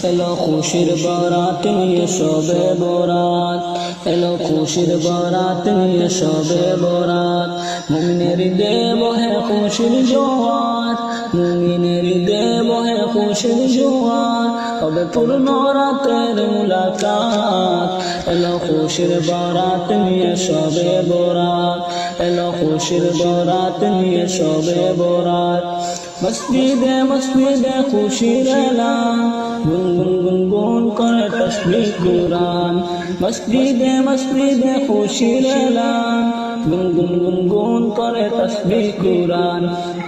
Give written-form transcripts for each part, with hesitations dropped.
এলো খুশির বরাত নিয়ে শবে বরাত, এলো খুশির বরাত নিয়ে শবে বরাত। মুমিনের দেব হে খুশির জোয়ার, মুমিনের দেব হে খুশির জোয়ার, হবে পূর্ণ রাতের মুলাকাত। এলো খুশির বরাত নিয়ে শবে বরাত, এলো খুশির বরাত নিয়ে শবে বরাত। মসজিদে মসজিদে খুশির এলান, গুনগুন গুনগুন করে তাসবিহ কুরআন। মসজিদে মসজিদে খুশির এলান, গুনগুন গুনগুন করে তাসবিহ কুরআন।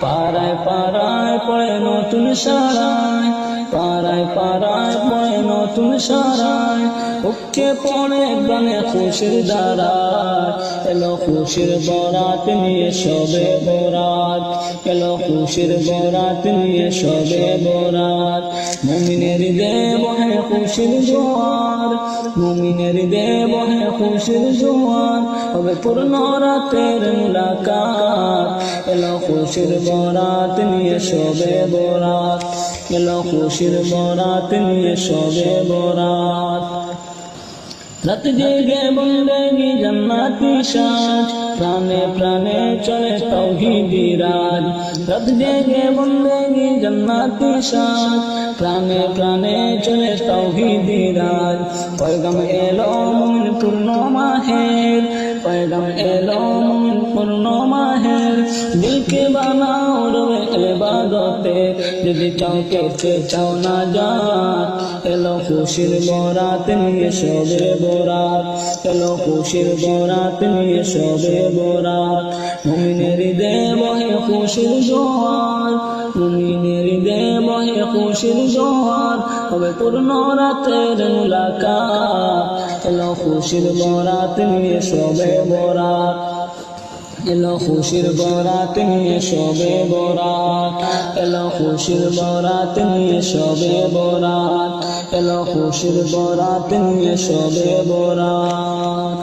পাড়ায় পাড়ায় পড়ে নতুন সারায়, পাড়ায় পাড়ায় পড়ে নতুন সারায়, উপচে পড়ে গানে খুশির ধারায়। এলো খুশির বরাত নিয়ে শবে বরাত, এলো খুশির বরাত নিয়ে শবে বরাত। মুমিনের দেব হে খুশির জোয়ার, মুমিনের দেব হে খুশির জোয়ার, হবে পূর্ণ রাতের মুলাকাত। এলো খুশির বরাত নিয়ে শবে বরাত, এলো খুশির বরাত নিয়ে শবে বরাত। রাত জেগে বন্দেগি জান্নাতি সাজ, প্রাণে প্রাণে চলে তাওহীদি রাজ। রাত জেগে বন্দেগি জান্নাতি সাজ, প্রাণে প্রাণে চলে তাওহীদি রাজ। পয়গাম এলো মুমিন পূর্ণ মাহের, পয়গাম এলো মুমিন পূর্ণ মাহের। দিলকে বানাও রবে ইবাদতে, যদি চাও কেছে চাও না যাত। এলো খুশির বরাত নিয়ে শবে বরাত, এলো খুশির বরাত নিয়ে শবে বরাত। মুমিনের দেব হে খুশির জোয়ার, মুমিনের দেব হে খুশির জোয়ার, হবে পূর্ণ রাতের মুলাকাত। এলো খুশির বরাত নিয়ে শবে বরাত, এলো খুশির বরাত নিয়ে শবে বরাত, এলো খুশির বরাত নিয়ে শবে বরাত, এলো খুশির বরাত নিয়ে শবে বরাত।